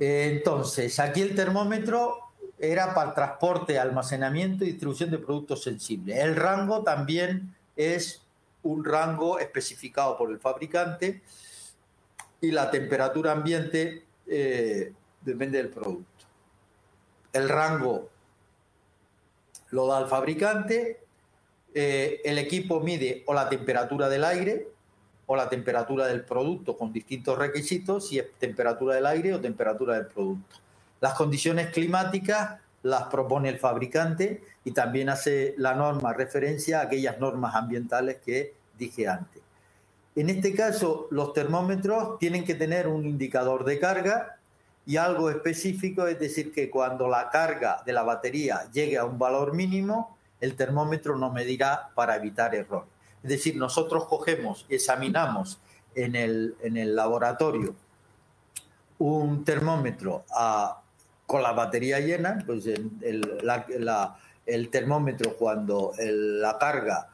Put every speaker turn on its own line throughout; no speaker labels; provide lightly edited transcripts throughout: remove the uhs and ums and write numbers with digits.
Entonces, aquí el termómetro era para transporte, almacenamiento y distribución de productos sensibles. El rango también es un rango especificado por el fabricante y la temperatura ambiente depende del producto. El rango lo da el fabricante, el equipo mide o la temperatura del aire o la temperatura del producto con distintos requisitos, si es temperatura del aire o temperatura del producto. Las condiciones climáticas las propone el fabricante y también hace la norma referencia a aquellas normas ambientales que dije antes. En este caso, los termómetros tienen que tener un indicador de carga y algo específico, es decir, que cuando la carga de la batería llegue a un valor mínimo, el termómetro no medirá para evitar errores. Es decir, nosotros cogemos, examinamos en el laboratorio un termómetro con la batería llena, pues el termómetro cuando la carga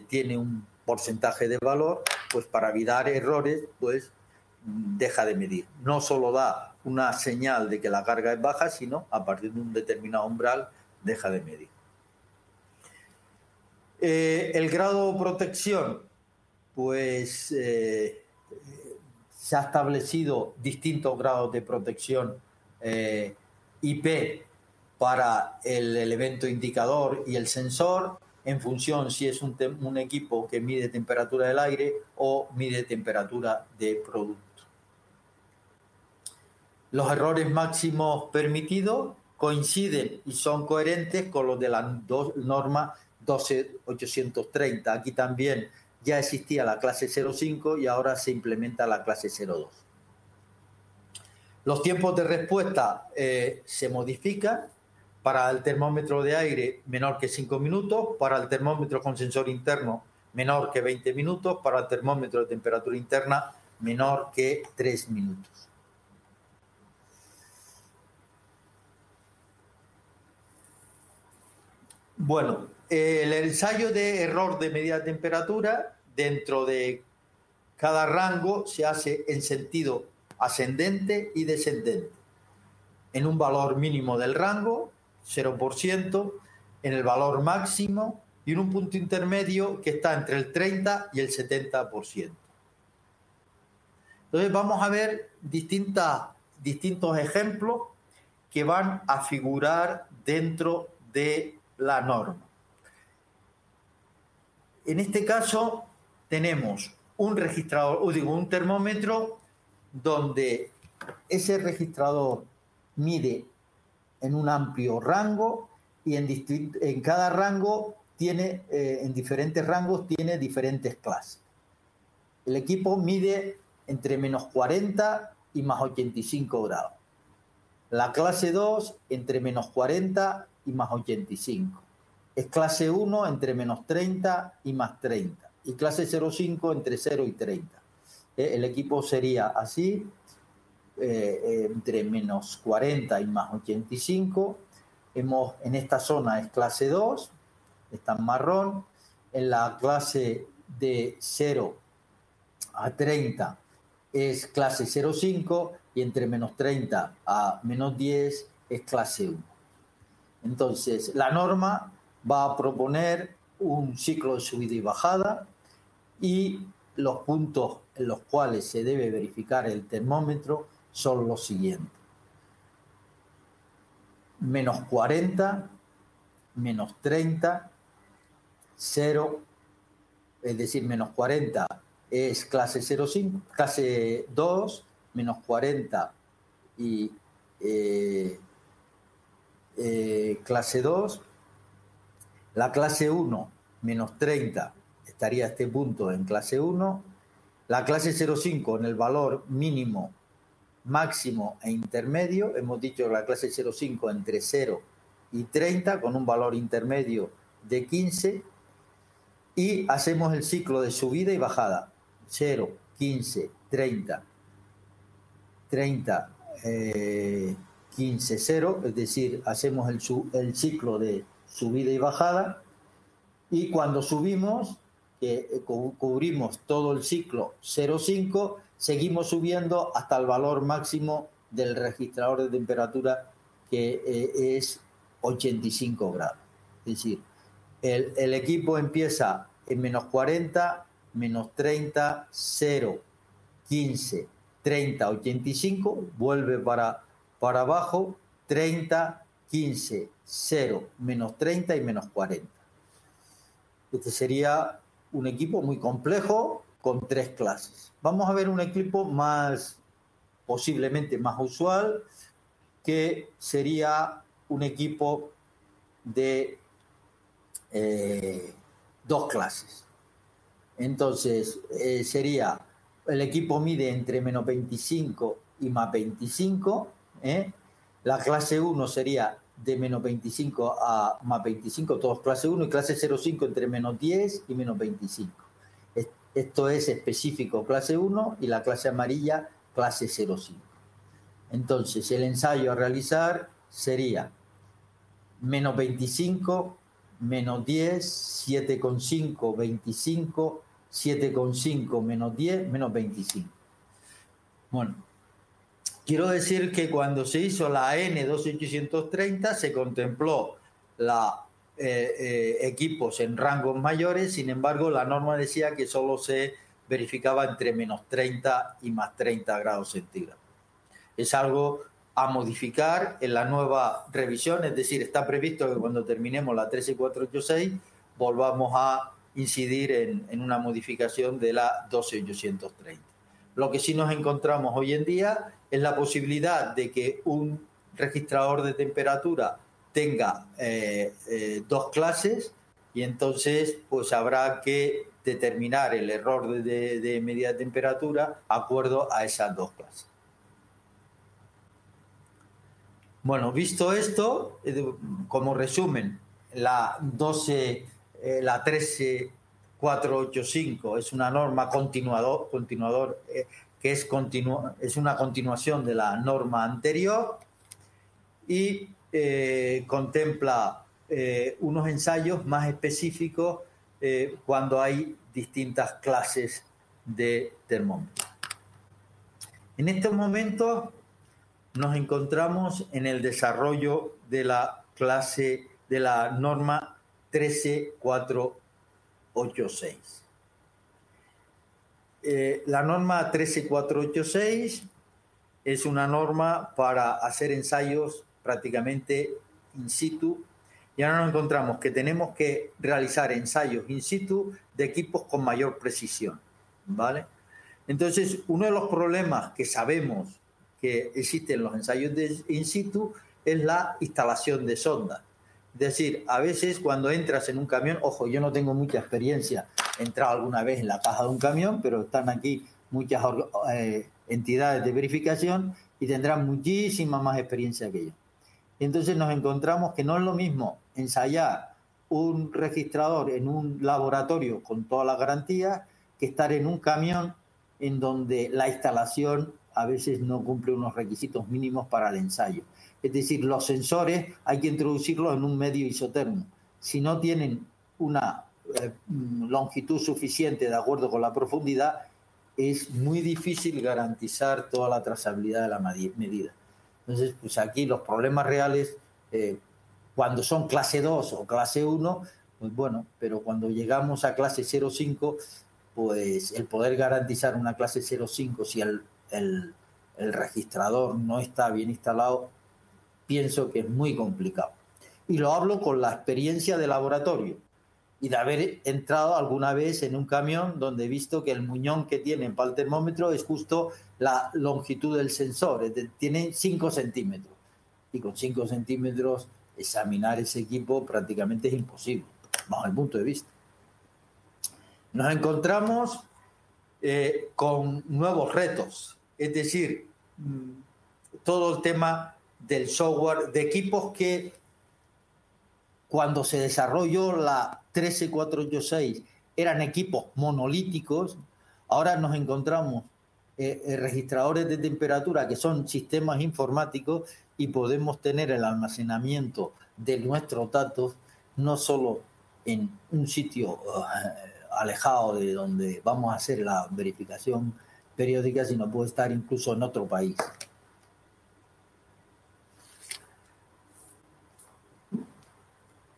tiene un porcentaje de valor, pues para evitar errores, pues deja de medir. No solo da una señal de que la carga es baja, sino a partir de un determinado umbral deja de medir. El grado de protección, pues se ha establecido distintos grados de protección IP para el elemento indicador y el sensor, en función si es un equipo que mide temperatura del aire o mide temperatura de producto. Los errores máximos permitidos coinciden y son coherentes con los de la norma 12830. Aquí también ya existía la clase 05 y ahora se implementa la clase 02. Los tiempos de respuesta se modifican. Para el termómetro de aire, menor que 5 minutos. Para el termómetro con sensor interno, menor que 20 minutos. Para el termómetro de temperatura interna, menor que 3 minutos. Bueno, el ensayo de error de medida de temperatura dentro de cada rango se hace en sentido ascendente y descendente. En un valor mínimo del rango, 0%, en el valor máximo y en un punto intermedio que está entre el 30 y el 70%. Entonces vamos a ver distintos ejemplos que van a figurar dentro de la norma. En este caso tenemos un registrador, un termómetro donde ese registrador mide en un amplio rango y en cada rango tiene, en diferentes rangos tiene diferentes clases. El equipo mide entre menos 40 y más 85 grados. La clase 2 entre menos 40 y más 85. Es clase 1 entre menos 30 y más 30. Y clase 05 entre 0 y 30. El equipo sería así, entre menos 40 y más 85. En esta zona es clase 2, está en marrón. En la clase de 0 a 30 es clase 05 y entre menos 30 a menos 10 es clase 1. Entonces, la norma va a proponer un ciclo de subida y bajada y los puntos en los cuales se debe verificar el termómetro son los siguientes. Menos 40, menos 30, 0, es decir, menos 40 es clase 05, clase 2, menos 40 y clase 2. La clase 1, menos 30, estaría a este punto en clase 1. La clase 05 en el valor mínimo, máximo e intermedio. Hemos dicho la clase 05 entre 0 y 30 con un valor intermedio de 15. Y hacemos el ciclo de subida y bajada. 0, 15, 30, 30, 15, 0. Es decir, hacemos el ciclo de subida y bajada. Y cuando subimos, cubrimos todo el ciclo 0,5, seguimos subiendo hasta el valor máximo del registrador de temperatura, que es 85 grados. Es decir, el equipo empieza en menos 40, menos 30, 0, 15, 30, 85, vuelve para abajo, 30, 15, 0, menos 30 y menos 40. Este sería un equipo muy complejo con 3 clases. Vamos a ver un equipo posiblemente más usual, que sería un equipo de 2 clases. Entonces, sería, el equipo mide entre menos 25 y más 25. La clase 1 sería de menos 25 a más 25, todos clase 1, y clase 0,5 entre menos 10 y menos 25. Esto es específico clase 1, y la clase amarilla clase 0,5. Entonces, el ensayo a realizar sería menos 25, menos 10, 7,5, 25, 7,5 menos 10, menos 25. Bueno, quiero decir que cuando se hizo la N12830 se contempló equipos en rangos mayores. Sin embargo, la norma decía que solo se verificaba entre menos 30 y más 30 grados centígrados. Es algo a modificar en la nueva revisión, es decir, está previsto que cuando terminemos la 13486 volvamos a incidir en una modificación de la 12830. Lo que sí nos encontramos hoy en día es la posibilidad de que un registrador de temperatura tenga 2 clases, y entonces pues habrá que determinar el error de medida de temperatura de acuerdo a esas 2 clases. Bueno, visto esto, como resumen, la 13485 es una norma continuador que es una continuación de la norma anterior, y contempla unos ensayos más específicos cuando hay distintas clases de termómetros. En estos momentos nos encontramos en el desarrollo de la clase de la norma 13486. La norma 13486 es una norma para hacer ensayos prácticamente in situ, y ahora nos encontramos que tenemos que realizar ensayos in situ de equipos con mayor precisión, ¿vale? Entonces, uno de los problemas que sabemos que existen en los ensayos de in situ es la instalación de sondas. Es decir, a veces cuando entras en un camión, ojo, yo no tengo mucha experiencia, he entrado alguna vez en la caja de un camión, pero están aquí muchas entidades de verificación y tendrán muchísima más experiencia que yo. Entonces nos encontramos que no es lo mismo ensayar un registrador en un laboratorio con todas las garantías que estar en un camión en donde la instalación a veces no cumple unos requisitos mínimos para el ensayo. Es decir, los sensores hay que introducirlos en un medio isotermo. Si no tienen una longitud suficiente de acuerdo con la profundidad, es muy difícil garantizar toda la trazabilidad de la medida. Entonces, pues aquí los problemas reales, cuando son clase 2 o clase 1, pues bueno, pero cuando llegamos a clase 0,5, pues el poder garantizar una clase 0,5 si el registrador no está bien instalado, pienso que es muy complicado. Y lo hablo con la experiencia de laboratorio y de haber entrado alguna vez en un camión donde he visto que el muñón que tienen para el termómetro es justo la longitud del sensor, tiene 5 centímetros. Y con 5 centímetros examinar ese equipo prácticamente es imposible, bajo el punto de vista. Nos encontramos con nuevos retos, es decir, todo el tema del software, de equipos que cuando se desarrolló la 13486 eran equipos monolíticos. Ahora nos encontramos registradores de temperatura que son sistemas informáticos, y podemos tener el almacenamiento de nuestros datos no solo en un sitio alejado de donde vamos a hacer la verificación periódica, sino puede estar incluso en otro país.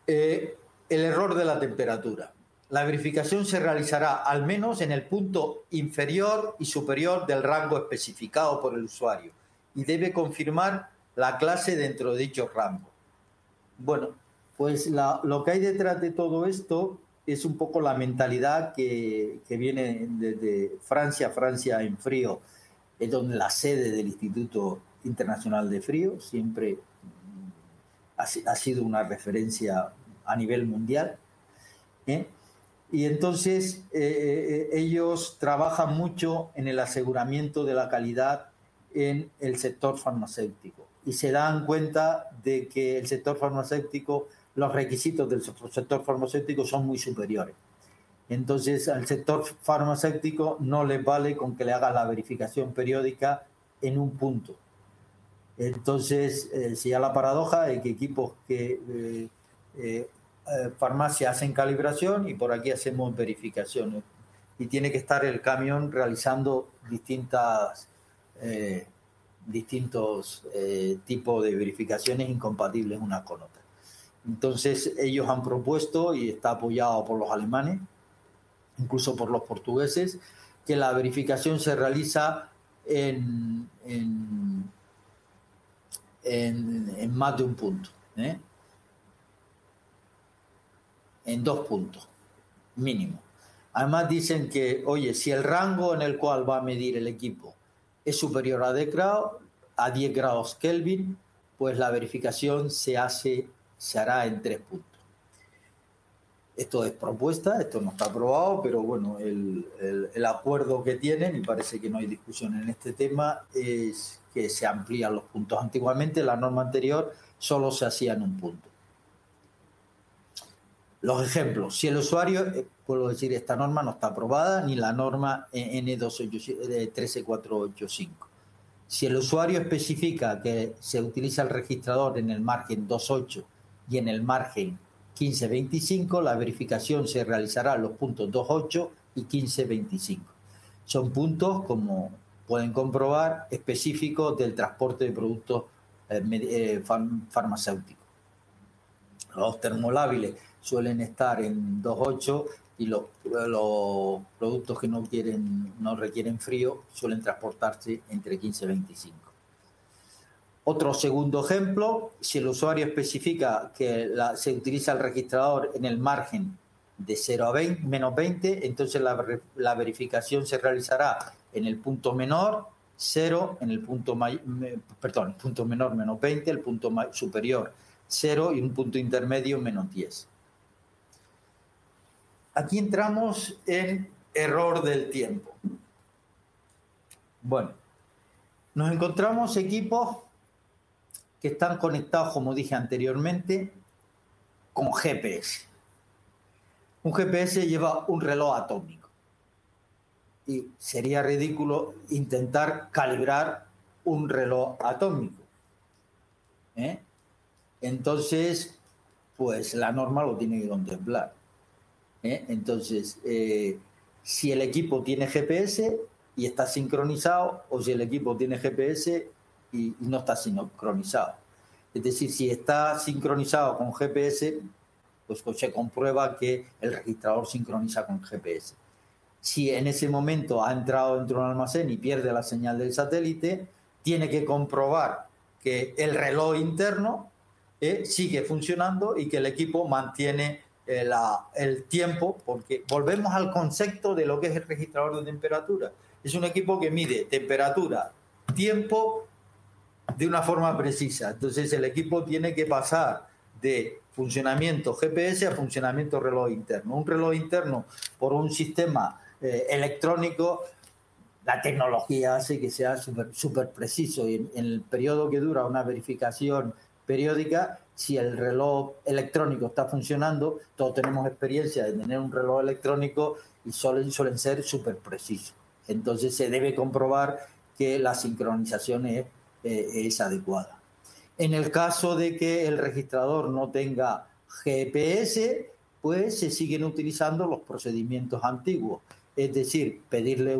El error de la temperatura. La verificación se realizará al menos en el punto inferior y superior del rango especificado por el usuario y debe confirmar la clase dentro de dicho rango. Bueno, pues lo que hay detrás de todo esto es un poco la mentalidad que viene desde Francia. Francia en frío es donde la sede del Instituto Internacional de Frío siempre ha sido una referencia a nivel mundial, ¿eh? Y entonces ellos trabajan mucho en el aseguramiento de la calidad en el sector farmacéutico y se dan cuenta de que el sector farmacéutico, los requisitos del sector farmacéutico son muy superiores. Entonces al sector farmacéutico no les vale con que le hagas la verificación periódica en un punto. Entonces si ya la paradoja de que equipos que farmacia hacen calibración y por aquí hacemos verificaciones y tiene que estar el camión realizando distintos tipos de verificaciones incompatibles unas con otras. Entonces ellos han propuesto, y está apoyado por los alemanes, incluso por los portugueses, que la verificación se realiza en más de un punto, en 2 puntos mínimo. Además dicen que, oye, si el rango en el cual va a medir el equipo es superior a 10 grados Kelvin, pues la verificación se hará en 3 puntos. Esto es propuesta, esto no está aprobado, pero bueno, el acuerdo que tienen, y parece que no hay discusión en este tema, es que se amplían los puntos. Antiguamente la norma anterior solo se hacía en un punto. Los ejemplos. Si el usuario, puedo decir, esta norma no está aprobada, ni la norma N13485. Si el usuario especifica que se utiliza el registrador en el margen 2.8 y en el margen 15.25, la verificación se realizará en los puntos 2.8 y 15.25. Son puntos, como pueden comprobar, específicos del transporte de productos farmacéuticos. Los termolábiles suelen estar en 2.8 y los productos que no requieren frío suelen transportarse entre 15 y 25. Otro segundo ejemplo, si el usuario especifica que se utiliza el registrador en el margen de 0 a menos 20, entonces la verificación se realizará en el punto menor 0, en el punto menor menos 20, el punto superior 0 y un punto intermedio menos 10. Aquí entramos en error del tiempo. Bueno, nos encontramos equipos que están conectados, como dije anteriormente, con GPS. Un GPS lleva un reloj atómico y sería ridículo intentar calibrar un reloj atómico, Entonces, pues la norma lo tiene que contemplar. Entonces, si el equipo tiene GPS y está sincronizado, o si el equipo tiene GPS y no está sincronizado. Es decir, si está sincronizado con GPS, pues se comprueba que el registrador sincroniza con GPS. Si en ese momento ha entrado dentro de un almacén y pierde la señal del satélite, tiene que comprobar que el reloj interno sigue funcionando y que el equipo mantiene el tiempo, porque volvemos al concepto de lo que es el registrador de temperatura. Es un equipo que mide temperatura, tiempo de una forma precisa. Entonces el equipo tiene que pasar de funcionamiento GPS a funcionamiento reloj interno. Un reloj interno por un sistema electrónico, la tecnología hace que sea súper preciso y en el periodo que dura una verificación periódica, si el reloj electrónico está funcionando, todos tenemos experiencia de tener un reloj electrónico y suelen ser súper precisos. Entonces se debe comprobar que la sincronización es adecuada. En el caso de que el registrador no tenga GPS, pues se siguen utilizando los procedimientos antiguos, es decir, pedirle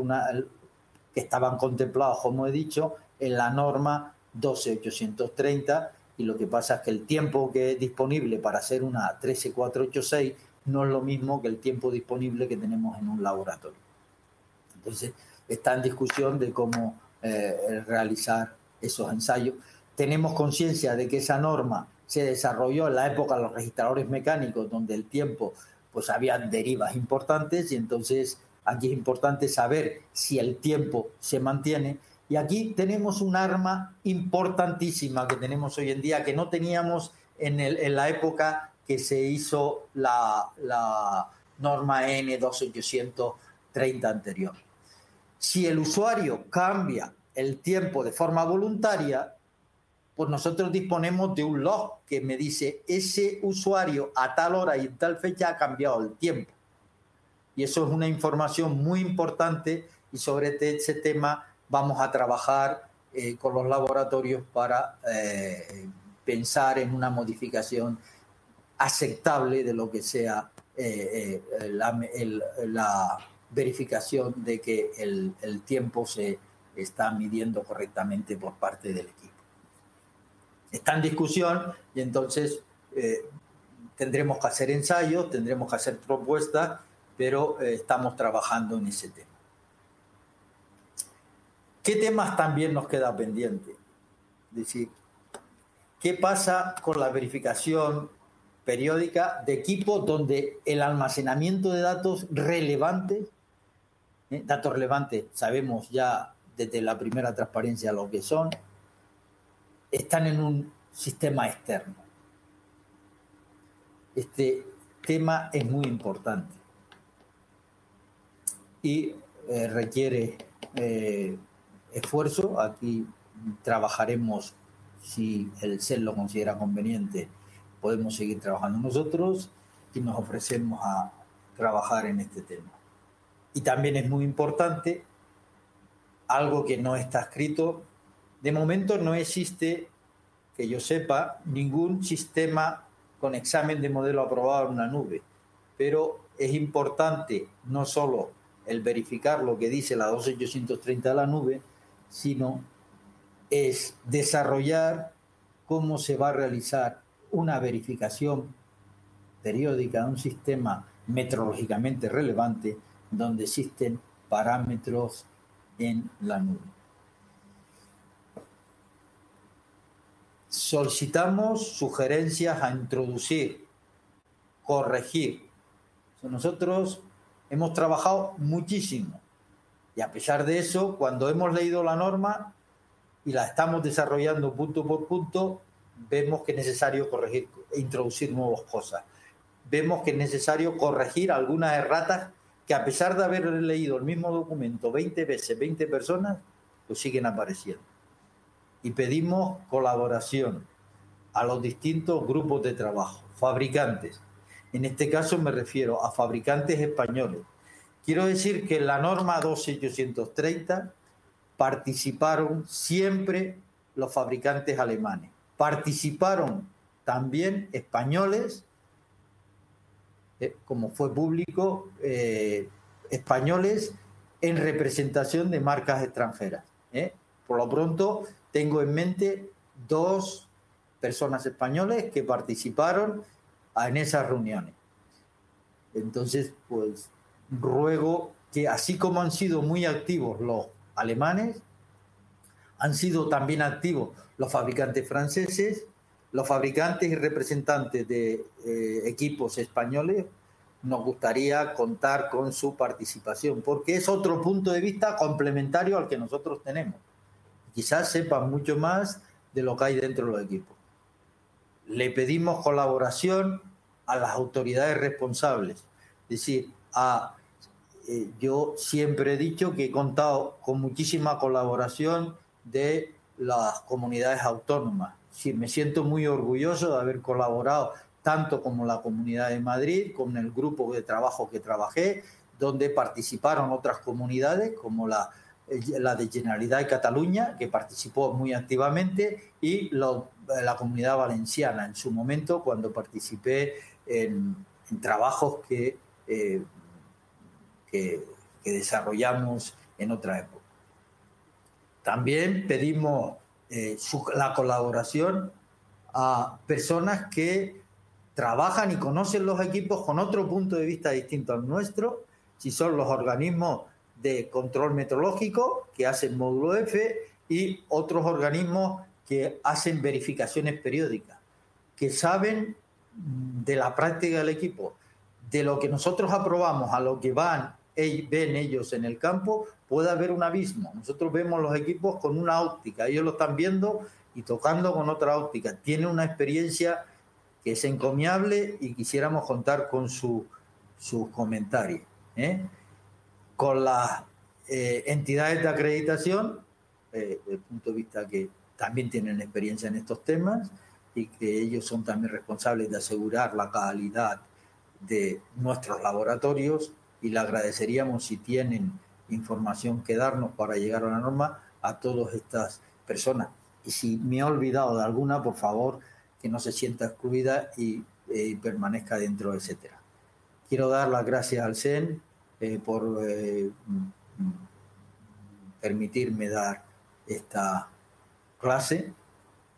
que estaban contemplados, como he dicho, en la norma 12830, y lo que pasa es que el tiempo que es disponible para hacer una 13486 no es lo mismo que el tiempo disponible que tenemos en un laboratorio. Entonces, está en discusión de cómo realizar esos ensayos. Tenemos conciencia de que esa norma se desarrolló en la época de los registradores mecánicos, donde el tiempo, pues había derivas importantes, y entonces aquí es importante saber si el tiempo se mantiene. Y aquí tenemos un arma importantísima que tenemos hoy en día, que no teníamos en la época que se hizo la norma N12830 anterior. Si el usuario cambia el tiempo de forma voluntaria, pues nosotros disponemos de un log que me dice ese usuario a tal hora y tal fecha ha cambiado el tiempo. Y eso es una información muy importante, y sobre ese tema vamos a trabajar con los laboratorios para pensar en una modificación aceptable de lo que sea la verificación de que el tiempo se está midiendo correctamente por parte del equipo. Está en discusión, y entonces tendremos que hacer ensayos, tendremos que hacer propuestas, pero estamos trabajando en ese tema. ¿Qué temas también nos queda pendiente? Es decir, ¿qué pasa con la verificación periódica de equipos donde el almacenamiento de datos relevantes, datos relevantes, sabemos ya desde la primera transparencia lo que son, están en un sistema externo? Este tema es muy importante y requiere esfuerzo. Aquí trabajaremos, si el CEL lo considera conveniente, podemos seguir trabajando nosotros, y nos ofrecemos a trabajar en este tema. Y también es muy importante algo que no está escrito. De momento no existe, que yo sepa, ningún sistema con examen de modelo aprobado en una nube, pero es importante no solo el verificar lo que dice la 12830 de la nube, sino es desarrollar cómo se va a realizar una verificación periódica de un sistema metrológicamente relevante donde existen parámetros en la nube. Solicitamos sugerencias a introducir, corregir. Nosotros hemos trabajado muchísimo, y a pesar de eso, cuando hemos leído la norma y la estamos desarrollando punto por punto, vemos que es necesario corregir e introducir nuevas cosas. Vemos que es necesario corregir algunas erratas que, a pesar de haber leído el mismo documento 20 veces, 20 personas, pues siguen apareciendo. Y pedimos colaboración a los distintos grupos de trabajo, fabricantes. En este caso me refiero a fabricantes españoles. Quiero decir que en la norma 12830 participaron siempre los fabricantes alemanes. Participaron también españoles, como fue público, españoles en representación de marcas extranjeras. Por lo pronto, tengo en mente 2 personas españoles que participaron en esas reuniones. Entonces, pues ruego que, así como han sido muy activos los alemanes, han sido también activos los fabricantes franceses, los fabricantes y representantes de equipos españoles. Nos gustaría contar con su participación, porque es otro punto de vista complementario al que nosotros tenemos. Quizás sepan mucho más de lo que hay dentro de los equipos. Le pedimos colaboración a las autoridades responsables. Es decir, yo siempre he dicho que he contado con muchísima colaboración de las comunidades autónomas. Sí, me siento muy orgulloso de haber colaborado tanto como la Comunidad de Madrid, con el grupo de trabajo que trabajé, donde participaron otras comunidades como la de Generalitat de Cataluña, que participó muy activamente, y la Comunidad Valenciana, en su momento, cuando participé en trabajos que desarrollamos en otra época. También pedimos la colaboración a personas que trabajan y conocen los equipos con otro punto de vista distinto al nuestro, si son los organismos de control metrológico que hacen módulo F y otros organismos que hacen verificaciones periódicas, que saben de la práctica del equipo, de lo que nosotros aprobamos a lo que ven ellos en el campo, puede haber un abismo. Nosotros vemos los equipos con una óptica, ellos lo están viendo y tocando con otra óptica. Tienen una experiencia que es encomiable y quisiéramos contar con sus comentarios. Con las entidades de acreditación, desde el punto de vista que también tienen experiencia en estos temas y que ellos son también responsables de asegurar la calidad de nuestros laboratorios, y le agradeceríamos si tienen información que darnos para llegar a la norma a todas estas personas. Y si me he olvidado de alguna, por favor, que no se sienta excluida y permanezca dentro, etcétera. Quiero dar las gracias al CEN por permitirme dar esta clase,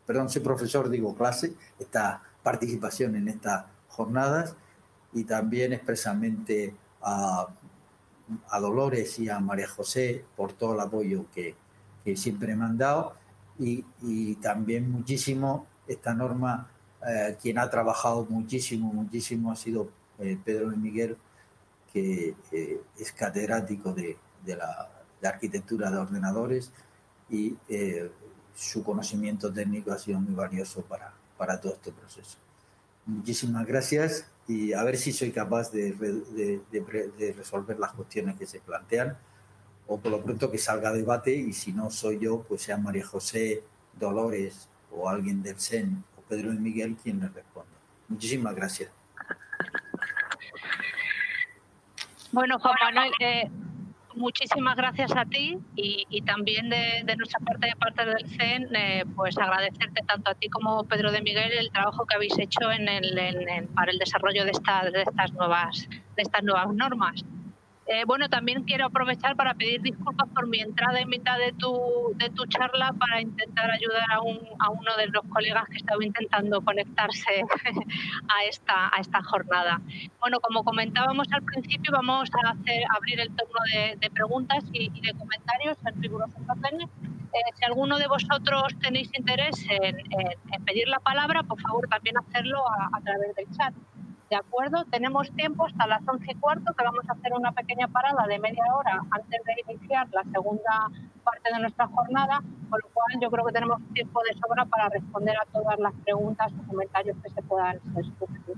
perdón, soy profesor, digo clase, esta participación en estas jornadas, y también expresamente a Dolores y a María José por todo el apoyo que siempre me han dado, y también muchísimo esta norma, quien ha trabajado muchísimo ha sido Pedro de Miguel, que es catedrático de arquitectura de ordenadores, y su conocimiento técnico ha sido muy valioso para todo este proceso. Muchísimas gracias, y a ver si soy capaz de resolver las cuestiones que se plantean, o por lo pronto que salga debate, y si no soy yo, pues sea María José, Dolores o alguien del CEN o Pedro de Miguel quien le responda. Muchísimas gracias.
Bueno, Juan Manuel, muchísimas gracias a ti, y también de nuestra parte, de parte del CEN, pues agradecerte tanto a ti como Pedro de Miguel el trabajo que habéis hecho para el desarrollo de estas nuevas normas. Bueno, también quiero aprovechar para pedir disculpas por mi entrada en mitad de tu charla, para intentar ayudar a uno de los colegas que estaba intentando conectarse a esta jornada. Bueno, como comentábamos al principio, vamos a abrir el turno de preguntas y de comentarios en riguroso orden. Si alguno de vosotros tenéis interés en pedir la palabra, por favor también hacerlo a través del chat. ¿De acuerdo? Tenemos tiempo hasta las 11:15, que vamos a hacer una pequeña parada de media hora antes de iniciar la segunda parte de nuestra jornada, con lo cual yo creo que tenemos tiempo de sobra para responder a todas las preguntas o comentarios que se puedan surgir.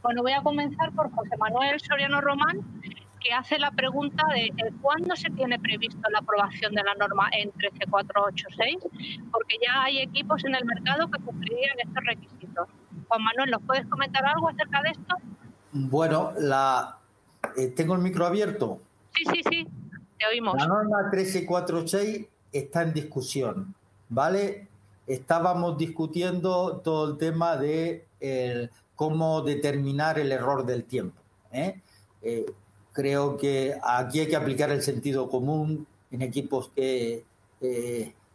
Bueno, voy a comenzar por José Manuel Soriano Román, que hace la pregunta de ¿cuándo se tiene previsto la aprobación de la norma en 13486? Porque ya hay equipos en el mercado que cumplirían estos requisitos. Juan Manuel, ¿nos puedes comentar algo acerca de esto?
Bueno, ¿tengo el micro abierto?
Sí, te oímos.
La norma 13486 está en discusión, ¿vale? Estábamos discutiendo todo el tema de cómo determinar el error del tiempo. Creo que aquí hay que aplicar el sentido común en equipos que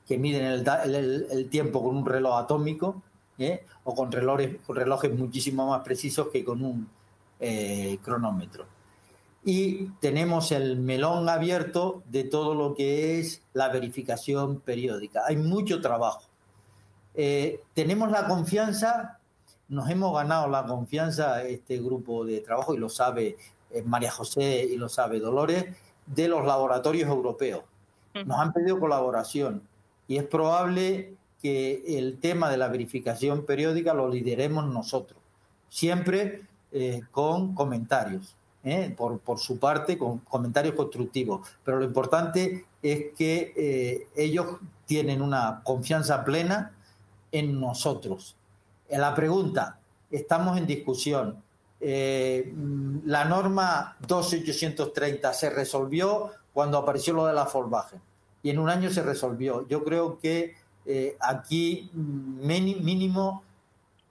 miden el tiempo con un reloj atómico, o con relojes muchísimo más precisos que con un cronómetro. Y tenemos el melón abierto de todo lo que es la verificación periódica. Hay mucho trabajo. Tenemos la confianza, nos hemos ganado la confianza, este grupo de trabajo, y lo sabe María José y lo sabe Dolores, de los laboratorios europeos. Nos han pedido colaboración, y es probable que el tema de la verificación periódica lo lideremos nosotros, siempre con comentarios, por su parte, con comentarios constructivos. Pero lo importante es que ellos tienen una confianza plena en nosotros. En la pregunta, estamos en discusión. La norma 12830 se resolvió cuando apareció lo de la Volkswagen, y en un año se resolvió. Yo creo que aquí mínimo,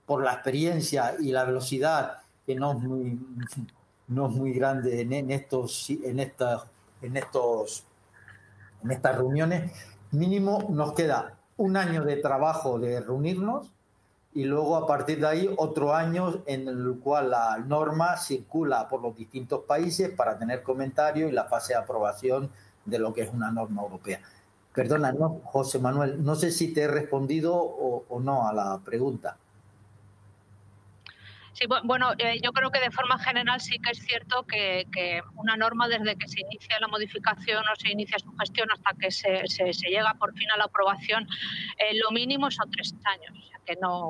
por la experiencia y la velocidad, que no es muy grande en estas reuniones, mínimo nos queda un año de trabajo de reunirnos, y luego a partir de ahí otro año en el cual la norma circula por los distintos países para tener comentarios y la fase de aprobación de lo que es una norma europea. Perdona, no, José Manuel, no sé si te he respondido o no a la pregunta.
Sí, bueno, yo creo que de forma general sí que es cierto que una norma, desde que se inicia la modificación o se inicia su gestión hasta que se llega por fin a la aprobación, lo mínimo son 3 años. O sea,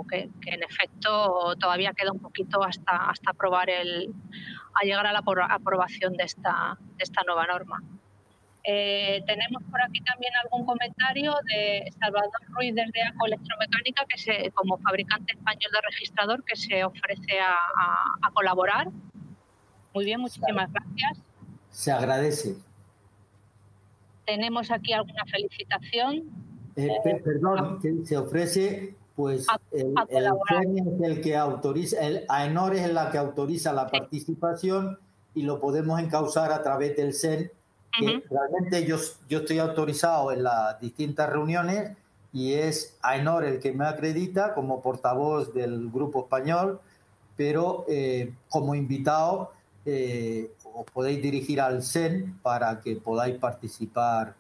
que en efecto todavía queda un poquito hasta aprobar a llegar a la aprobación de esta nueva norma. Tenemos por aquí también algún comentario de Salvador Ruiz desde ACO Electromecánica, que como fabricante español de registrador, que se ofrece a colaborar. Muy bien, muchísimas gracias.
Se agradece.
Tenemos aquí alguna felicitación.
Perdón, que se ofrece, pues el CEN es el que autoriza, el AENOR es la que autoriza la participación y lo podemos encauzar a través del CEN. Que realmente yo estoy autorizado en las distintas reuniones y es AENOR el que me acredita como portavoz del grupo español, pero como invitado os podéis dirigir al CEN para que podáis participar,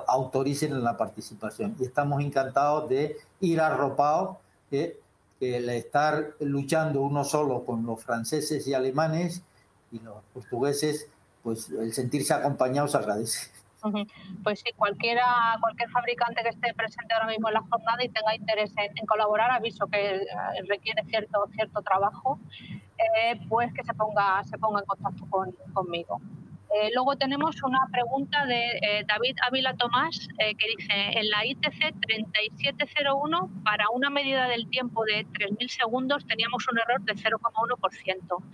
autoricen en la participación. Y estamos encantados de ir arropados, que el estar luchando uno solo con los franceses y alemanes y los portugueses, pues el sentirse acompañado se agradece.
Pues sí, cualquier fabricante que esté presente ahora mismo en la jornada y tenga interés en colaborar, aviso que requiere cierto trabajo, pues que se ponga en contacto conmigo. Luego tenemos una pregunta de David Ávila Tomás, que dice: en la ITC 3701, para una medida del tiempo de 3.000 segundos teníamos un error de 0,1%.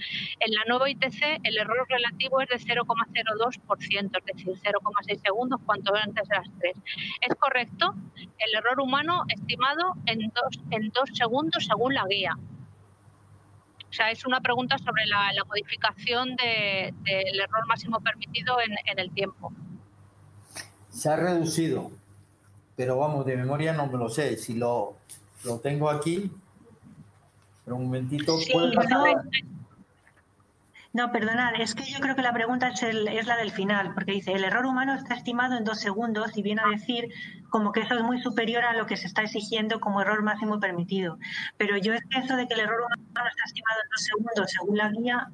En la nueva ITC el error relativo es de 0,02%, es decir, 0,6 segundos cuanto antes de las 3. ¿Es correcto? El error humano estimado en 2 segundos según la guía. O sea, es una pregunta sobre la modificación del error máximo permitido en el tiempo.
Se ha reducido, pero vamos, de memoria no me lo sé. Si lo tengo aquí, pero un momentito.
Sí, no, perdonad, es que yo creo que la pregunta es la del final, porque dice: el error humano está estimado en 2 segundos y viene a decir como que eso es muy superior a lo que se está exigiendo como error máximo permitido. Pero yo es que eso de que el error humano está estimado en 2 segundos según la guía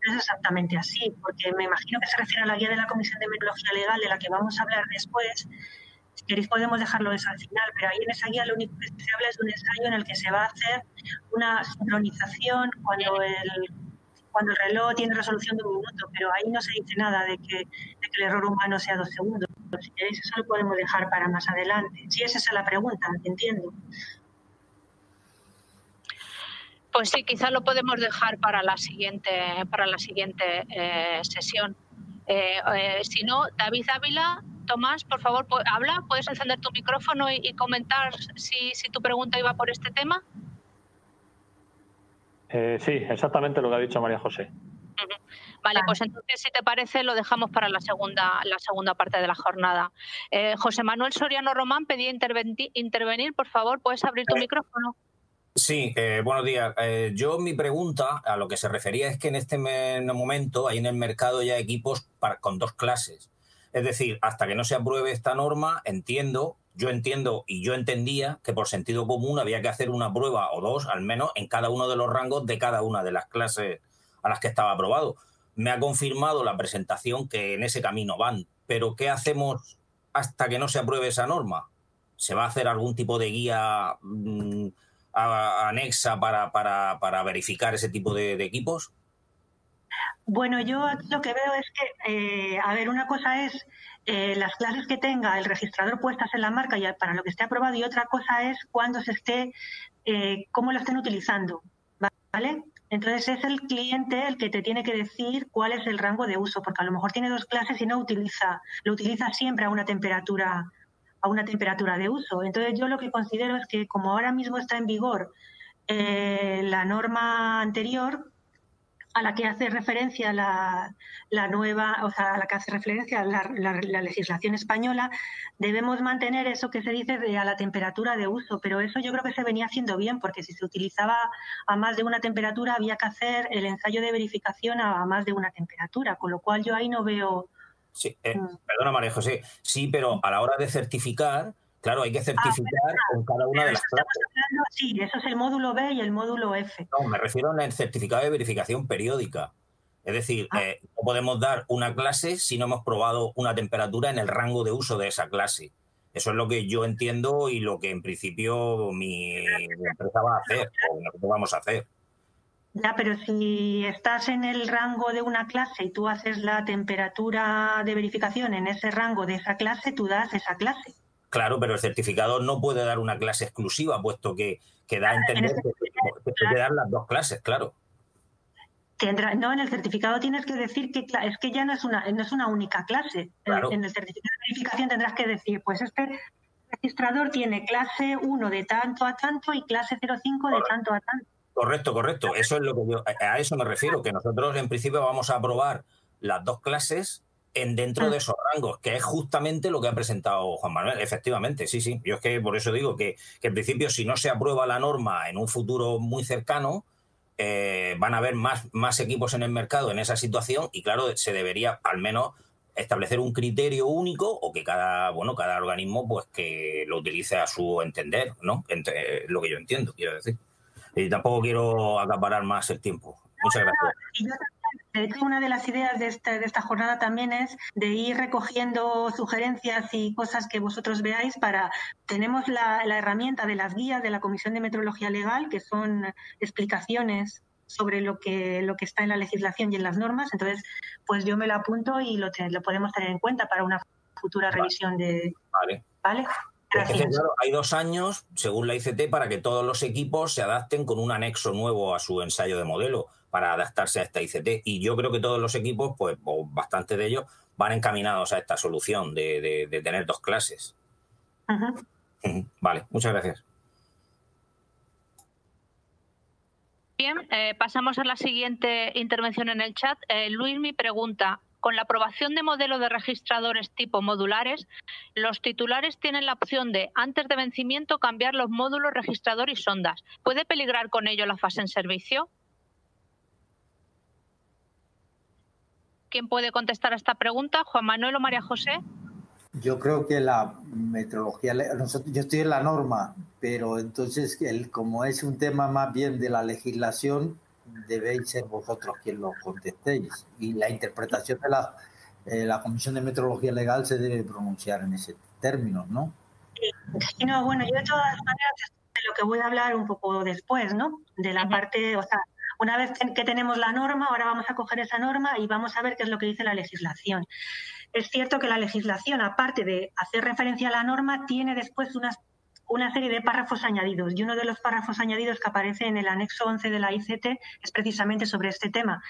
no es exactamente así, porque me imagino que se refiere a la guía de la Comisión de Metrología Legal, de la que vamos a hablar después. Si queréis podemos dejarlo eso al final, pero ahí en esa guía lo único que se habla es de un ensayo en el que se va a hacer una sincronización cuando el reloj tiene resolución de 1 minuto, pero ahí no se dice nada de que el error humano sea 2 segundos. Si queréis, eso lo podemos dejar para más adelante. Si es esa la pregunta, entiendo.
Pues sí, quizás lo podemos dejar para la siguiente sesión. Si no, David Ávila, Tomás, por favor, habla. ¿Puedes encender tu micrófono y comentar si tu pregunta iba por este tema?
Sí, exactamente lo que ha dicho María José.
Vale, pues entonces, si te parece, lo dejamos para la segunda parte de la jornada. José Manuel Soriano Román pedía intervenir. Por favor, ¿puedes abrir tu micrófono?
Sí, buenos días. Yo mi pregunta a lo que se refería es que en este momento hay en el mercado ya equipos con 2 clases. Es decir, hasta que no se apruebe esta norma, yo entiendo y yo entendía que por sentido común había que hacer una prueba o 2, al menos, en cada uno de los rangos de cada una de las clases a las que estaba aprobado. Me ha confirmado la presentación que en ese camino van, pero ¿qué hacemos hasta que no se apruebe esa norma? ¿Se va a hacer algún tipo de guía anexa para verificar ese tipo de equipos?
Bueno, yo aquí lo que veo es que, a ver, una cosa es las clases que tenga el registrador puestas en la marca y para lo que esté aprobado, y otra cosa es cuando se esté, cómo lo estén utilizando, ¿vale? Entonces es el cliente el que te tiene que decir cuál es el rango de uso, porque a lo mejor tiene 2 clases y lo utiliza siempre a una temperatura de uso. Entonces yo lo que considero es que, como ahora mismo está en vigor la norma anterior, a la que hace referencia la nueva, o sea, a la que hace referencia la legislación española, debemos mantener eso que se dice a la temperatura de uso, pero eso yo creo que se venía haciendo bien, porque si se utilizaba a más de una temperatura había que hacer el ensayo de verificación a más de una temperatura, con lo cual yo ahí no veo...
Sí, perdona María José, sí, pero a la hora de certificar, claro, hay que certificar con cada una de las clases.
Sí, eso es el módulo B y el módulo F.
No, me refiero al certificado de verificación periódica. Es decir, no podemos dar una clase si no hemos probado una temperatura en el rango de uso de esa clase. Eso es lo que yo entiendo y lo que en principio mi empresa va a hacer, o nosotros vamos a hacer.
Ya, pero si estás en el rango de una clase y tú haces la temperatura de verificación en ese rango de esa clase, tú das esa clase.
Claro, pero el certificado no puede dar una clase exclusiva, puesto que da a entender que puede dar las dos clases, claro.
No, en el certificado tienes que decir que es que ya no es una única clase.
Claro.
En el certificado de verificación tendrás que decir, pues este registrador tiene clase 1 de tanto a tanto y clase 05 de tanto a tanto.
Correcto. Eso es lo que a eso me refiero, que nosotros en principio vamos a aprobar las dos clases dentro de esos rangos, que es justamente lo que ha presentado Juan Manuel. Efectivamente, sí. Yo es que por eso digo que en principio, si no se aprueba la norma en un futuro muy cercano, van a haber más equipos en el mercado en esa situación y, claro, se debería al menos establecer un criterio único o que cada organismo pues que lo utilice a su entender, ¿no? Lo que yo entiendo, quiero decir. Y tampoco quiero acaparar más el tiempo. Muchas gracias.
De hecho, una de las ideas de esta jornada también es de ir recogiendo sugerencias y cosas que vosotros veáis para... Tenemos la herramienta de las guías de la Comisión de Metrología Legal, que son explicaciones sobre lo que está en la legislación y en las normas. Entonces, pues yo me lo apunto y lo podemos tener en cuenta para una futura revisión de... ¿Vale?
Es que, claro, hay 2 años, según la ICT, para que todos los equipos se adapten con un anexo nuevo a su ensayo de modelo para adaptarse a esta ICT. Y yo creo que todos los equipos, pues, o bastante de ellos, van encaminados a esta solución de tener 2 clases. Vale, muchas gracias.
Bien, pasamos a la siguiente intervención en el chat. Luis me pregunta, con la aprobación de modelos de registradores tipo modulares, los titulares tienen la opción de, antes de vencimiento, cambiar los módulos, registrador y sondas. ¿Puede peligrar con ello la fase en servicio? ¿Quién puede contestar a esta pregunta? ¿Juan Manuel o María José?
Yo creo que la metrología, yo estoy en la norma, pero entonces como es un tema más bien de la legislación, debéis ser vosotros quien lo contestéis. Y la interpretación de la Comisión de Metrología Legal se debe pronunciar en ese término, ¿no?
Sí, no, bueno, yo de todas maneras de lo que voy a hablar un poco después, ¿no? De la parte, o sea, una vez que tenemos la norma, ahora vamos a coger esa norma y vamos a ver qué es lo que dice la legislación. Es cierto que la legislación, aparte de hacer referencia a la norma, tiene después una serie de párrafos añadidos, y uno de los párrafos añadidos que aparece en el anexo 11 de la ICT es precisamente sobre este tema.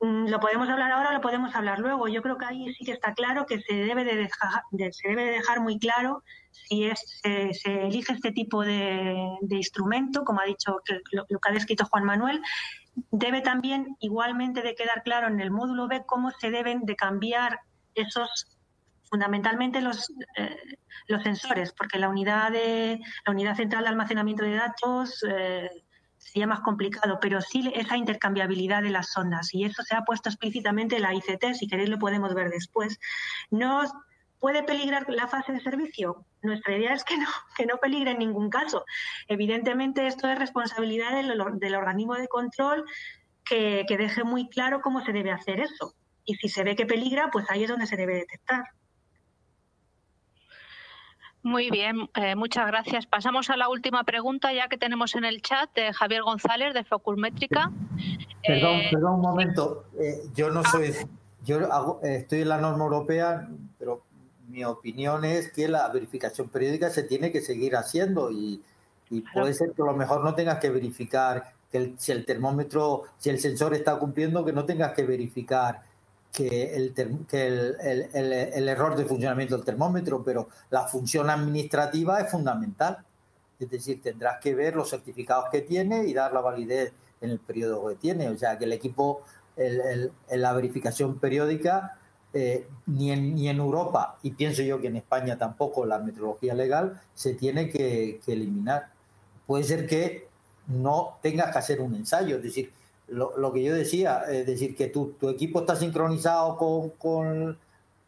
¿Lo podemos hablar ahora o lo podemos hablar luego? Yo creo que ahí sí que está claro que se debe de dejar muy claro si se elige este tipo de instrumento, como ha dicho lo que ha descrito Juan Manuel. Debe también igualmente de quedar claro en el módulo B cómo se deben de cambiar fundamentalmente los sensores, porque la unidad central de almacenamiento de datos sería más complicado, pero sí esa intercambiabilidad de las sondas, y eso se ha puesto explícitamente en la ICT, si queréis lo podemos ver después. ¿No puede peligrar la fase de servicio? Nuestra idea es que no peligre en ningún caso. Evidentemente esto es responsabilidad del organismo de control que deje muy claro cómo se debe hacer eso. Y si se ve que peligra, pues ahí es donde se debe detectar.
Muy bien, muchas gracias. Pasamos a la última pregunta ya que tenemos en el chat de Javier González de Focus Métrica.
Perdón un momento. Yo no soy... estoy en la norma europea, pero mi opinión es que la verificación periódica se tiene que seguir haciendo y puede ser que a lo mejor no tengas que verificar si el termómetro, si el sensor está cumpliendo, que no tengas que verificar que el error de funcionamiento del termómetro, pero la función administrativa es fundamental. Es decir, tendrás que ver los certificados que tiene y dar la validez en el periodo que tiene. O sea, que el equipo, en la verificación periódica, ni en Europa, y pienso yo que en España tampoco, la metrología legal se tiene que eliminar. Puede ser que no tengas que hacer un ensayo, es decir, lo que yo decía, es decir, que tu equipo está sincronizado con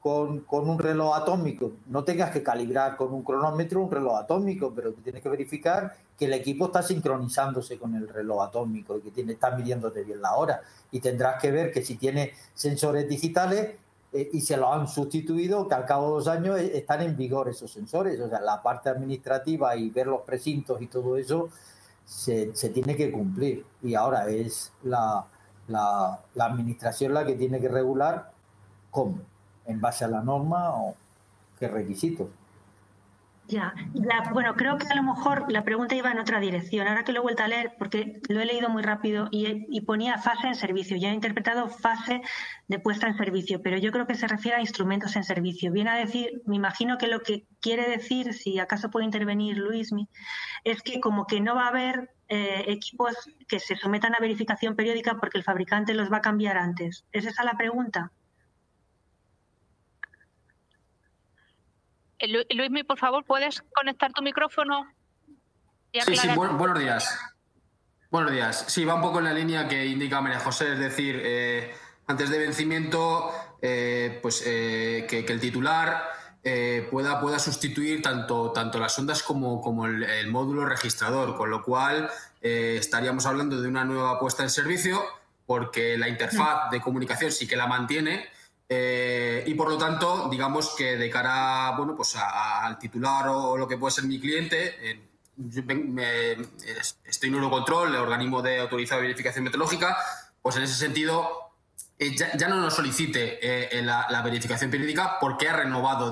un reloj atómico, no tengas que calibrar con un cronómetro un reloj atómico, pero tienes que verificar que el equipo está sincronizándose con el reloj atómico y que está midiéndote bien la hora, y tendrás que ver que si tiene sensores digitales y se los han sustituido, que al cabo de 2 años están en vigor esos sensores. O sea, la parte administrativa y ver los precintos y todo eso se tiene que cumplir, y ahora es la administración la que tiene que regular cómo, en base a la norma o qué requisitos.
Ya, bueno, creo que a lo mejor la pregunta iba en otra dirección. Ahora que lo he vuelto a leer, porque lo he leído muy rápido y ponía fase en servicio. Ya he interpretado fase de puesta en servicio, pero yo creo que se refiere a instrumentos en servicio. Viene a decir, me imagino que lo que quiere decir, si acaso puede intervenir Luismi, es que como que no va a haber equipos que se sometan a verificación periódica porque el fabricante los va a cambiar antes. ¿Es esa la pregunta?
Luismi, por favor, ¿puedes conectar tu micrófono?
Sí, buenos días. Buenos días. Sí, va un poco en la línea que indica María José, es decir, antes de vencimiento, que el titular pueda sustituir tanto las ondas como el módulo registrador, con lo cual estaríamos hablando de una nueva puesta en servicio, porque la interfaz de comunicación sí que la mantiene. Y por lo tanto, digamos que de cara al titular o lo que puede ser mi cliente, estoy en Eurocontrol, el organismo de autorizado de verificación meteorológica, pues en ese sentido ya no nos solicite la verificación periódica, porque ha renovado,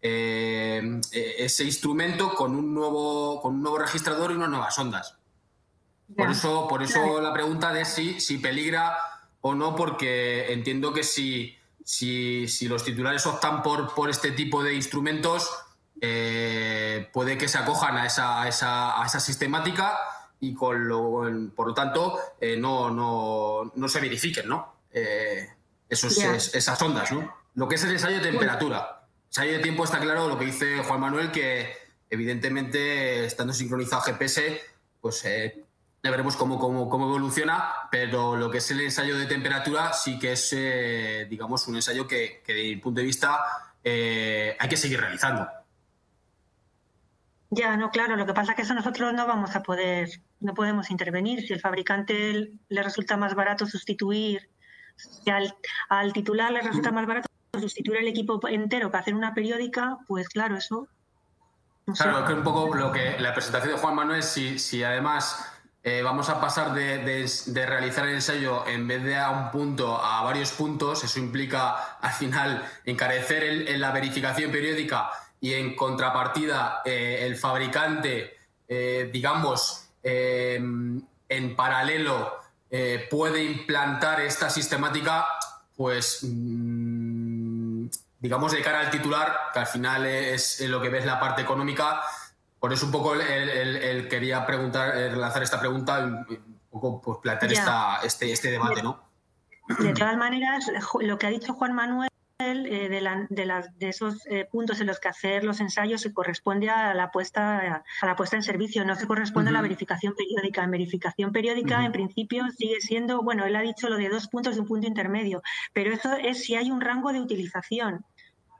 ese instrumento con un nuevo registrador y unas nuevas ondas. Por eso la pregunta de si peligra o no, porque entiendo que si los titulares optan por este tipo de instrumentos, puede que se acojan a esa sistemática y por lo tanto no se verifiquen, ¿no? Esas ondas, ¿no? Lo que es el ensayo de temperatura. Ensayo de tiempo, está claro lo que dice Juan Manuel, que evidentemente, estando sincronizado GPS, pues ya veremos cómo evoluciona, pero lo que es el ensayo de temperatura sí que es, un ensayo que desde mi punto de vista hay que seguir realizando.
Ya, no, claro, lo que pasa es que eso nosotros no podemos intervenir. Si el fabricante le resulta más barato sustituir, si al titular le resulta más barato sustituir el equipo entero que hacer una periódica, pues claro, eso...
Claro, es que un poco lo que la presentación de Juan Manuel, si además vamos a pasar de realizar el ensayo en vez de a un punto a varios puntos, eso implica al final encarecer en la verificación periódica, y en contrapartida el fabricante, en paralelo puede implantar esta sistemática, pues de cara al titular, que al final es lo que ves la parte económica. Por eso un poco él quería lanzar esta pregunta, un poco pues plantear este debate, ¿no?
De todas maneras, lo que ha dicho Juan Manuel de esos puntos en los que hacer los ensayos se corresponde a la puesta en servicio, no se corresponde a la verificación periódica. En verificación periódica, en principio, sigue siendo, él ha dicho lo de 2 puntos y un punto intermedio, pero eso es si hay un rango de utilización.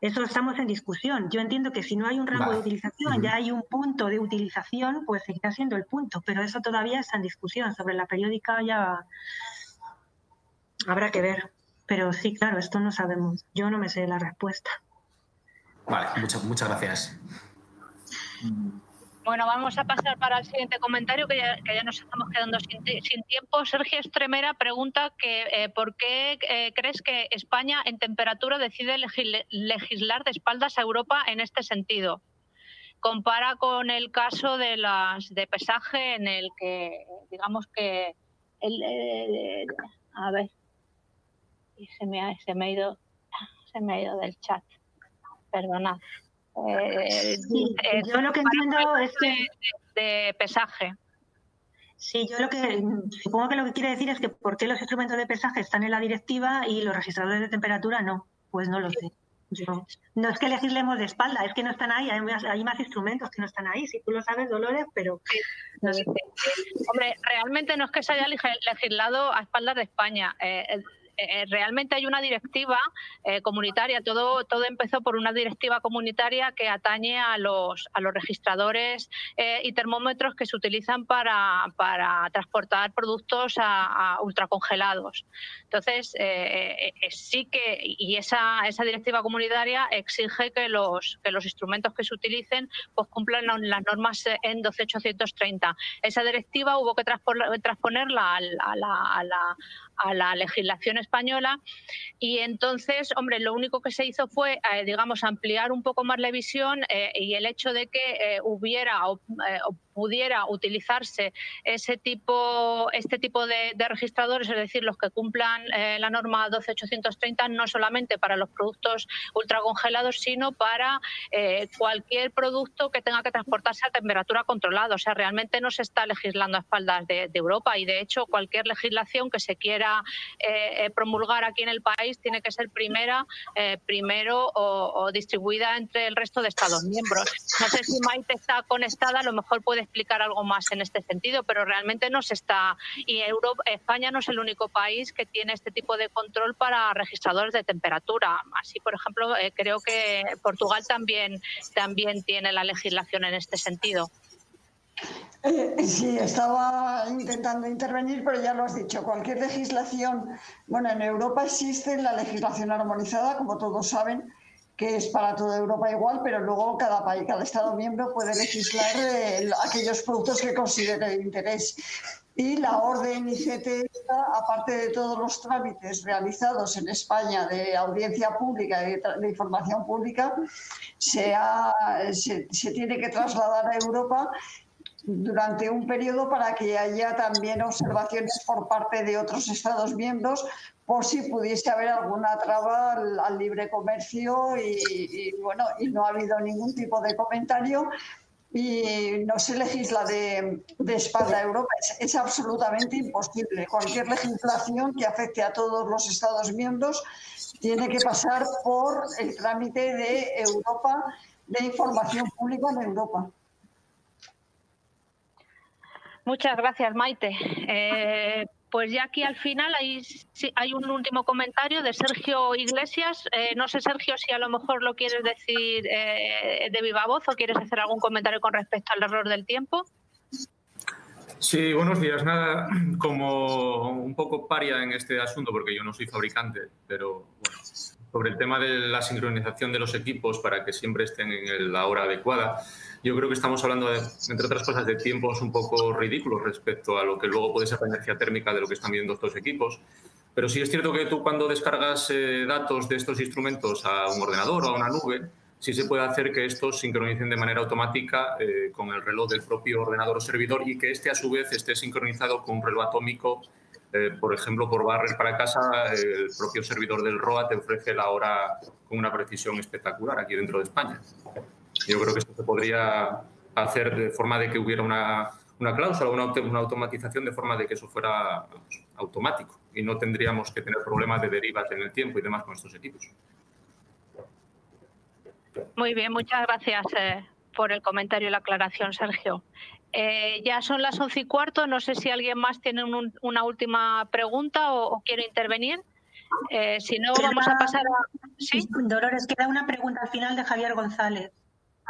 Eso estamos en discusión. Yo entiendo que si no hay un rango de utilización, ya hay un punto de utilización, pues seguirá siendo el punto, pero eso todavía está en discusión. Sobre la periódica ya habrá que ver. Pero sí, claro, esto no sabemos. Yo no me sé la respuesta.
Vale, muchas gracias.
Bueno, vamos a pasar para el siguiente comentario, que ya nos estamos quedando sin tiempo. Sergio Estremera pregunta que ¿por qué crees que España en temperatura decide legislar de espaldas a Europa en este sentido? Compara con el caso de pesaje, en el que, digamos que... a ver, se me ha ido del chat. Perdonad.
Yo lo que entiendo es que...
de pesaje.
Sí, yo supongo que lo que quiere decir es que ¿por qué los instrumentos de pesaje están en la directiva y los registradores de temperatura no? Pues no lo sé. No es que legislemos de espalda, es que no están ahí, hay más instrumentos que no están ahí. Si tú lo sabes, Dolores, pero no sé.
Hombre, realmente no es que se haya legislado a espaldas de España. Realmente hay una directiva comunitaria, todo empezó por una directiva comunitaria que atañe a los registradores y termómetros que se utilizan para transportar productos a ultracongelados. Entonces, sí que, y esa directiva comunitaria exige que los instrumentos que se utilicen pues cumplan las normas en 12830. Esa directiva hubo que transponerla a la legislación española y entonces, hombre, lo único que se hizo fue, digamos, ampliar un poco más la visión y el hecho de que hubiera o pudiera utilizarse este tipo de registradores, es decir, los que cumplan la norma 12830, no solamente para los productos ultracongelados, sino para cualquier producto que tenga que transportarse a temperatura controlada. O sea, realmente no se está legislando a espaldas de Europa y, de hecho, cualquier legislación que se quiera promulgar aquí en el país tiene que ser primero o distribuida entre el resto de Estados miembros. No sé si Maite está conectada, a lo mejor puede explicar algo más en este sentido, pero realmente no se está. Y España no es el único país que tiene este tipo de control para registradores de temperatura. Así, por ejemplo, creo que Portugal también tiene la legislación en este sentido.
Sí, estaba intentando intervenir, pero ya lo has dicho. Cualquier legislación, bueno, en Europa existe la legislación armonizada, como todos saben, que es para toda Europa igual, pero luego cada país, cada Estado miembro puede legislar aquellos productos que considere de interés. Y la orden ICT, aparte de todos los trámites realizados en España de audiencia pública, de información pública, se tiene que trasladar a Europa durante un periodo para que haya también observaciones por parte de otros Estados miembros por si pudiese haber alguna traba al libre comercio y no ha habido ningún tipo de comentario y no se legisla de espalda a Europa. Es absolutamente imposible. Cualquier legislación que afecte a todos los Estados miembros tiene que pasar por el trámite de Europa, de información pública en Europa.
Muchas gracias, Maite. Pues ya aquí al final hay un último comentario de Sergio Iglesias. No sé, Sergio, si a lo mejor lo quieres decir de viva voz o quieres hacer algún comentario con respecto al error del tiempo.
Sí, buenos días. Nada, como un poco paria en este asunto, porque yo no soy fabricante, pero bueno, sobre el tema de la sincronización de los equipos para que siempre estén en la hora adecuada. Yo creo que estamos hablando, entre otras cosas, de tiempos un poco ridículos respecto a lo que luego puede ser la energía térmica de lo que están viendo estos equipos. Pero sí es cierto que tú, cuando descargas datos de estos instrumentos a un ordenador o a una nube, sí se puede hacer que estos sincronicen de manera automática con el reloj del propio ordenador o servidor y que este, a su vez, esté sincronizado con un reloj atómico. Por ejemplo, por barrer para casa, el propio servidor del ROA te ofrece la hora con una precisión espectacular aquí dentro de España. Yo creo que esto se podría hacer de forma de que hubiera una cláusula, una automatización de forma de que eso fuera automático y no tendríamos que tener problemas de derivas en el tiempo y demás con estos equipos.
Muy bien, muchas gracias por el comentario y la aclaración, Sergio. Ya son las 11:15, no sé si alguien más tiene una última pregunta o quiere intervenir. Si no, vamos a pasar a... ¿Sí?
Dolores, queda una pregunta al final de Javier González.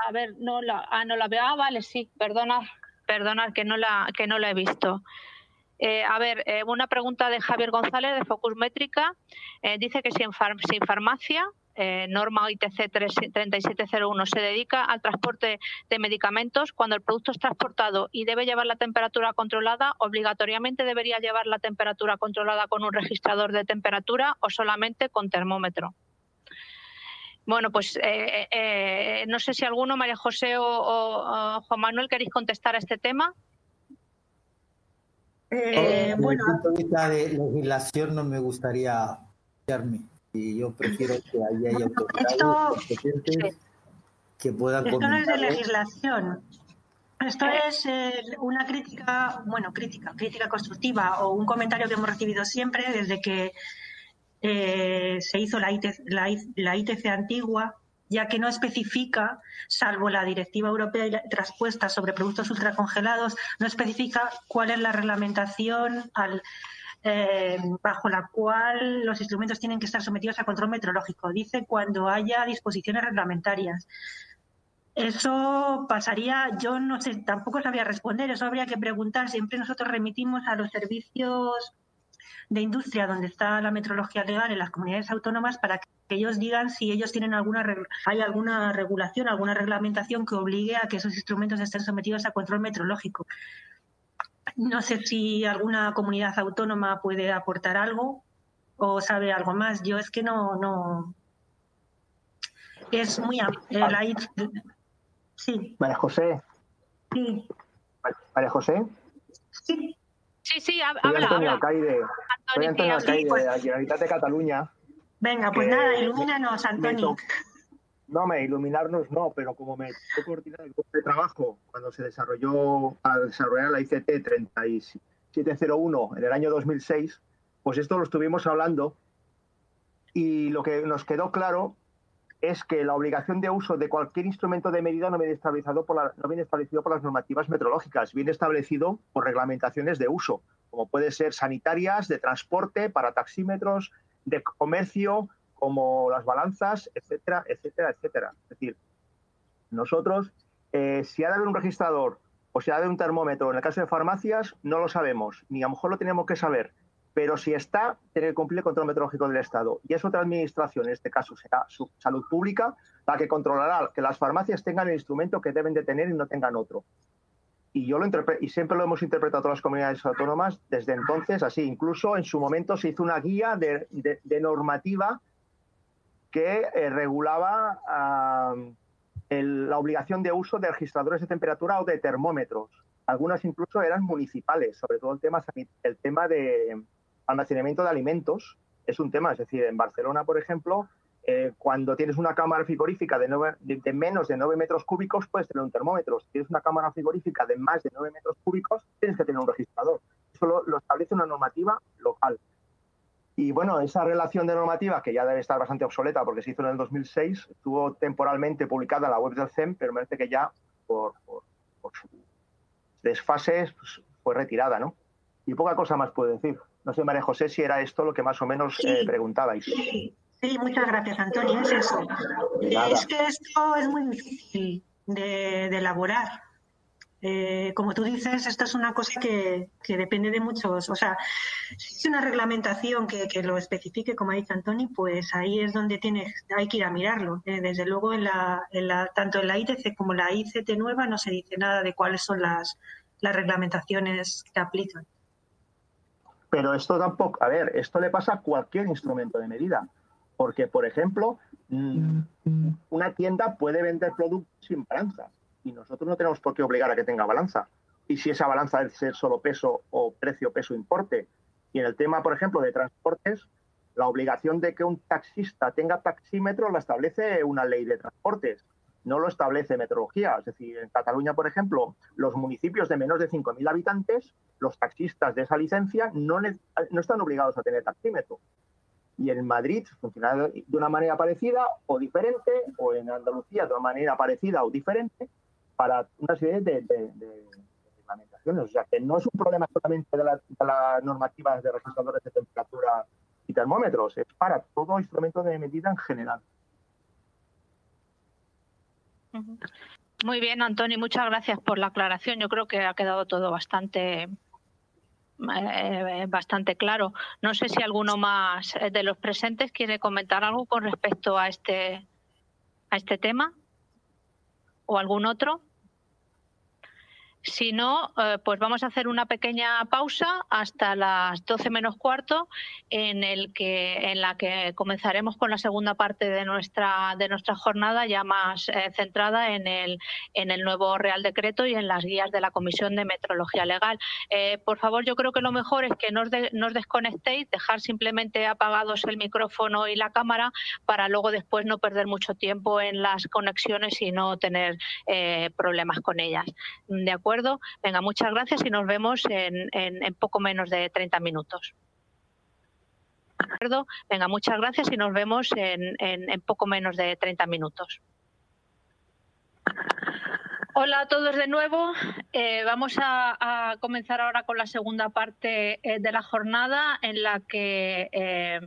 A ver, no la veo. Ah, vale, sí, perdona que no la he visto. A ver, una pregunta de Javier González de Focus Métrica. Dice que si en farmacia, norma ITC 3701, se dedica al transporte de medicamentos, cuando el producto es transportado y debe llevar la temperatura controlada, ¿obligatoriamente debería llevar la temperatura controlada con un registrador de temperatura o solamente con termómetro? Bueno, pues no sé si alguno, María José o Juan Manuel, queréis contestar a este tema.
Desde el punto de vista de legislación no me gustaría quedarme. Y yo prefiero que haya autoridades competentes que puedan
comentar. Esto no es de legislación. Esto es una crítica, bueno, crítica constructiva o un comentario que hemos recibido siempre desde que se hizo la ITC antigua, ya que no especifica, salvo la directiva europea traspuesta sobre productos ultracongelados, no especifica cuál es la reglamentación bajo la cual los instrumentos tienen que estar sometidos a control meteorológico. Dice cuando haya disposiciones reglamentarias. Eso pasaría, yo no sé, tampoco sabría responder, eso habría que preguntar. Siempre nosotros remitimos a los servicios de industria donde está la metrología legal en las comunidades autónomas para que ellos digan si ellos tienen hay alguna regulación, alguna reglamentación que obligue a que esos instrumentos estén sometidos a control meteorológico. No sé si alguna comunidad autónoma puede aportar algo o sabe algo más. Yo es que no es muy sí.
María José.
Sí.
María José.
Sí.
Sí,
Soy
habla.
Antonio Alcaide. Soy Antonio Alcaide, de la Generalitat de Cataluña.
Venga, pues nada, ilumínanos, Antonio.
Iluminarnos no, pero como me tocó coordinar el grupo de trabajo cuando se desarrolló, al desarrollar la ICT 3701 en el año 2006, pues esto lo estuvimos hablando y lo que nos quedó claro es que la obligación de uso de cualquier instrumento de medida no viene establecido por las normativas meteorológicas, viene establecido por reglamentaciones de uso, como puede ser sanitarias, de transporte, para taxímetros, de comercio, como las balanzas, etcétera, etcétera, etcétera. Es decir, nosotros, si ha de haber un registrador o si ha de haber un termómetro, en el caso de farmacias, no lo sabemos, ni a lo mejor lo tenemos que saber, pero si está, tiene que cumplir el control meteorológico del Estado. Y es otra administración, en este caso será su Salud Pública, la que controlará que las farmacias tengan el instrumento que deben de tener y no tengan otro. Y y siempre lo hemos interpretado todas las comunidades autónomas desde entonces así. Incluso en su momento se hizo una guía de normativa que regulaba la obligación de uso de registradores de temperatura o de termómetros. Algunas incluso eran municipales, sobre todo el tema de almacenamiento de alimentos es un tema. Es decir, en Barcelona, por ejemplo, cuando tienes una cámara frigorífica de menos de 9 metros cúbicos, puedes tener un termómetro. Si tienes una cámara frigorífica de más de 9 metros cúbicos, tienes que tener un registrador. Eso lo establece una normativa local. Y bueno, esa relación de normativa, que ya debe estar bastante obsoleta porque se hizo en el 2006, estuvo temporalmente publicada en la web del CEM, pero me parece que ya por sus desfases pues, fue retirada, ¿no? Y poca cosa más puedo decir. No sé, María José, si era esto lo que más o menos preguntabais.
Sí, muchas gracias, Antonio. Es eso. Es que esto es muy difícil de elaborar. Como tú dices, esto es una cosa que depende de muchos. O sea, si es una reglamentación que lo especifique, como ha dicho Antonio, pues ahí es donde hay que ir a mirarlo. Desde luego, tanto en la ITC como en la ICT nueva no se dice nada de cuáles son las reglamentaciones que aplican.
Pero esto tampoco, esto le pasa a cualquier instrumento de medida. Porque, por ejemplo, una tienda puede vender productos sin balanza y nosotros no tenemos por qué obligar a que tenga balanza. Y si esa balanza es ser solo peso o precio, peso, importe. Y en el tema, por ejemplo, de transportes, la obligación de que un taxista tenga taxímetro la establece una ley de transportes, no lo establece meteorología. Es decir, en Cataluña, por ejemplo, los municipios de menos de 5.000 habitantes, los taxistas de esa licencia no están obligados a tener taxímetro. Y en Madrid funciona de una manera parecida o diferente, o en Andalucía de una manera parecida o diferente, para una serie de reglamentaciones. O sea, que no es un problema solamente de las normativas de registradores de temperatura y termómetros, es para todo instrumento de medida en general.
Muy bien, Antonio, muchas gracias por la aclaración. Yo creo que ha quedado todo bastante claro. No sé si alguno más de los presentes quiere comentar algo con respecto a este tema o algún otro. Si no, pues vamos a hacer una pequeña pausa hasta las 12 menos cuarto, en la que comenzaremos con la segunda parte de nuestra jornada, ya más centrada en el nuevo Real Decreto y en las guías de la Comisión de Metrología Legal. Por favor, yo creo que lo mejor es que no os desconectéis, dejar simplemente apagados el micrófono y la cámara para luego después no perder mucho tiempo en las conexiones y no tener problemas con ellas. ¿De acuerdo? Venga, muchas gracias y nos vemos en poco menos de 30 minutos. ¿De acuerdo? Venga, muchas gracias y nos vemos en poco menos de 30 minutos. Hola a todos de nuevo. Vamos a comenzar ahora con la segunda parte de la jornada, en la que